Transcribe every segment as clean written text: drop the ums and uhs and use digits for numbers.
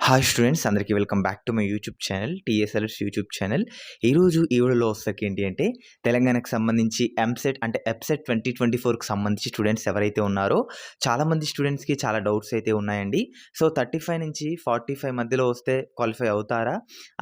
Hi students అందరికీ welcome back to my YouTube channel TSLS YouTube channel. ఈరోజు ఈ వీడియోలో వచ్చేసరికి ఏంటి అంటే తెలంగాణకు సంబంధించి ఎంసెట్ అంటే ఎప్సెట్ 2024కి సంబంధించి స్టూడెంట్స్ ఎవరైతే ఉన్నారో చాలామంది స్టూడెంట్స్కి చాలా డౌట్స్ అయితే ఉన్నాయండి. సో 35 నుంచి 45 మధ్యలో వస్తే క్వాలిఫై అవుతారా,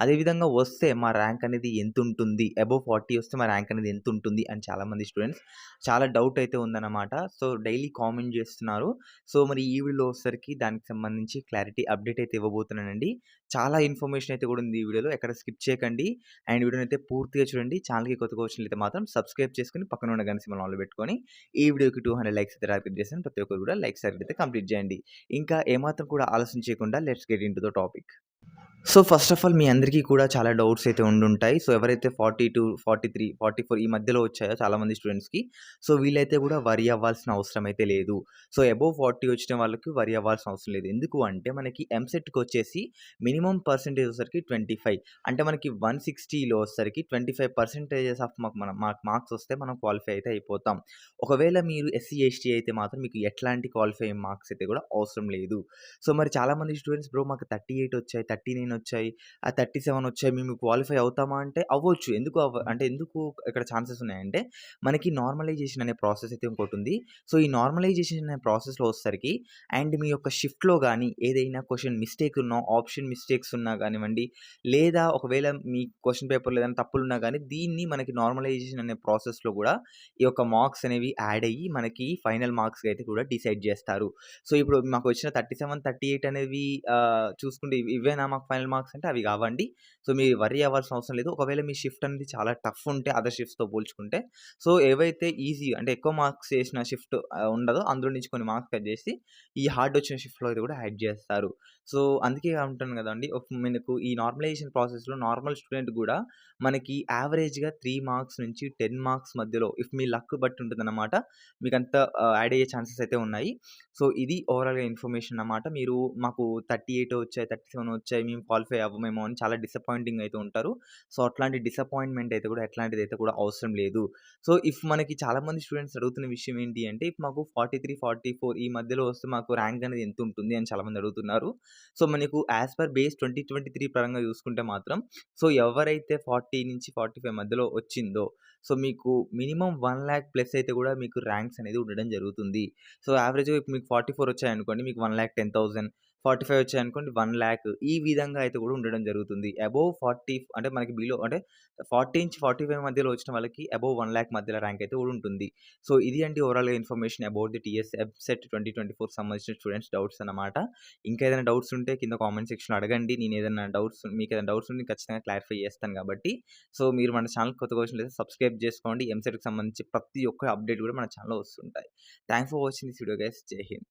అదేవిధంగా వస్తే మా ర్యాంక్ అనేది ఎంత ఉంటుంది, అబోవ్ 40 వస్తే మా ర్యాంక్ అనేది ఎంత ఉంటుంది అని చాలామంది స్టూడెంట్స్ చాలా డౌట్ అయితే ఉందన్నమాట. సో డైలీ కామెంట్ చేస్తున్నారు. సో మరి ఈ వీడియోలో వచ్చేసరికి దానికి సంబంధించి క్లారిటీ అప్డేట్ అయితే ఇవ్వబోతున్నానండి. చాలా ఇన్ఫర్మేషన్ అయితే కూడా ఉంది ఈ వీడియోలో. ఎక్కడ స్కిప్ చేయకండి. అండ్ వీడియోని అయితే పూర్తిగా చూడండి. ఛానల్‌కి కొత్తగా వచ్చినట్లయితే మాత్రం సబ్స్క్రైబ్ చేసుకొని పక్కన ఉన్న గంట సింబల్ ఆన్‌లో పెట్టుకొని ఈ వీడియోకి 200 లైక్స్ అయితే టార్గెట్ చేశాను. ప్రతి ఒక్కరు కూడా లైక్స్ టార్గెట్ అయితే కంప్లీట్ చేయండి. ఇంకా ఏమాత్రం కూడా ఆలస్యం చేయకుండా let's get into the topic. So first of all మీ అందరికీ కూడా చాలా డౌట్స్ అయితే ఉండుంటాయి. సో ఎవరైతే 42, 43, 44 ఈ మధ్యలో వచ్చాయో చాలామంది స్టూడెంట్స్‌కి, సో వీళ్ళైతే కూడా వరీ అవ్వాల్సిన అవసరం అయితే లేదు. సో అబోవ్ 40 వచ్చిన వాళ్ళకి వరీ అవ్వాల్సిన అవసరం లేదు. ఎందుకు అంటే మనకి ఎంసెట్‌కొచ్చేసి మినిమమ్ పర్సెంటేజ్ వచ్చేసరికి 25, అంటే మనకి 160లో వచ్చేసరికి 25% ఆఫ్ మార్క్స్ వస్తే మనం క్వాలిఫై అయితే అయిపోతాం. ఒకవేళ మీరు ఎస్సీ, ఎస్టీ అయితే మాత్రం మీకు ఎట్లాంటి క్వాలిఫైయింగ్ మార్క్స్ అయితే కూడా అవసరం లేదు. సో మరి చాలామంది స్టూడెంట్స్ బ్రో మాకు 38 వచ్చాయి, 39 వచ్చాయి, 37 వచ్చాయి, మేము క్వాలిఫై అవుతామా అంటే అవ్వచ్చు. ఎందుకు ఇక్కడ ఛాన్సెస్ ఉన్నాయంటే మనకి నార్మలైజేషన్ అనే ప్రాసెస్ అయితే ఇంకోటుంది. సో ఈ నార్మలైజేషన్ అనే ప్రాసెస్‌లో వచ్చేసరికి అండ్ మీ యొక్క షిఫ్ట్‌లో గాని ఏదైనా క్వెషన్ మిస్టేక్ ఉన్నా, ఆప్షన్ మిస్టేక్స్ ఉన్నా గానివ్వండి, లేదా ఒకవేళ మీ క్వెషన్ పేపర్‌లో ఏదైనా తప్పులున్నా గాని దీన్ని మనకి నార్మలైజేషన్ అనే ప్రాసెస్‌లో కూడా ఈ యొక్క మార్క్స్ అనేవి యాడ్ అయ్యి మనకి ఫైనల్ మార్క్స్‌గా అయితే కూడా డిసైడ్ చేస్తారు. సో ఇప్పుడు మాకు వచ్చిన 37, 38 అనేవి చూసుకుంటే ఇవేనా మాకు ఫైనల్ మార్క్స్ అంటే అవి కావండి. సో మీరు వర్రీ అవ్వాల్సిన అవసరం లేదు. ఒకవేళ మీ షిఫ్ట్ అనేది చాలా టఫ్ ఉంటే అదర్ షిఫ్ట్స్‌తో పోల్చుకుంటే, సో ఏవైతే ఈజీ అంటే ఎక్కువ మార్క్స్ చేసిన షిఫ్ట్ ఉండదో అందులో నుంచి కొన్ని మార్క్స్ కట్ చేసి ఈ హార్డ్ వచ్చిన షిఫ్ట్‌లో అయితే కూడా యాడ్ చేస్తారు. సో అందుకే అంటున్నాను కదండీ! మనకు ఈ నార్మలైజేషన్ ప్రాసెస్‌లో నార్మల్ స్టూడెంట్ కూడా మనకి యావరేజ్‌గా 3 మార్క్స్ నుంచి 10 మార్క్స్ మధ్యలో ఇఫ్ మీ లక్ బట్టి ఉంటుందన్నమాట. మీకంతా యాడ్ అయ్యే ఛాన్సెస్ అయితే ఉన్నాయి. సో ఇది ఓవరాల్‌గా ఇన్ఫర్మేషన్ అన్నమాట. మీరు మాకు 38 వచ్చాయి, 37 వచ్చాయి, మేము క్వాలిఫై అవ్వమేమో అని చాలా డిసప్పాయింటింగ్ అయితే ఉంటారు. సో అట్లాంటి డిసప్పాయింట్‌మెంట్ అయితే కూడా ఎట్లాంటిదైతే కూడా అవసరం లేదు. సో ఇఫ్ మనకి చాలామంది స్టూడెంట్స్ అడుగుతున్న విషయం ఏంటి అంటే ఇఫ్ మాకు 43, 44 ఈ మధ్యలో వస్తే మాకు ర్యాంక్ అనేది ఎంత ఉంటుంది అని చాలామంది అడుగుతున్నారు. సో మనకు యాస్ పర్ బేస్ 2023 పరంగా చూసుకుంటే మాత్రం సో ఎవరైతే 40 నుంచి 45 మధ్యలో వచ్చిందో సో మీకు మినిమమ్ 1,00,000 ప్లస్ అయితే కూడా మీకు ర్యాంక్స్ అనేది ఉండడం జరుగుతుంది. సో యావరేజ్‌గా ఇప్పుడు మీకు 44 వచ్చాయనుకోండి మీకు 1,10,000, 45 వచ్చాయనుకోండి 1,00,000 ఈ విధంగా అయితే కూడా ఉండడం జరుగుతుంది. అబోవ్ 40 అంటే మనకి బిలో అంటే 40 నుంచి 45 మధ్యలో వచ్చిన వాళ్ళకి అబోవ్ 1,00,000 మధ్యలో ర్యాంక్ అయితే కూడా ఉంటుంది. సో ఇది అండి ఓవరాల్‌గా ఇన్ఫర్మేషన్ అబౌట్ ది టీఎస్ ఎబ్సెట్ 2024 సంబంధించిన స్టూడెంట్స్ డౌట్స్ అన్నమాట. ఇంకా ఏదైనా డౌట్స్ ఉంటే కింద కామెంట్ సెక్షన్‌లో అడగండి. మీకేదైనా డౌట్స్ ఉంటే ఖచ్చితంగా క్లారిఫై చేస్తాను కాబట్టి. సో మీరు మన ఛానల్ కొత్తగా వచ్చినట్లయితే సబ్స్క్రైబ్ చేసుకోండి. ఎంసెట్‌కి సంబంధించి ప్రతి ఒక్క అప్డేట్ కూడా మన ఛానల్‌లో వస్తుంటాయి. Thanks for watching this video guys. జై హింద్.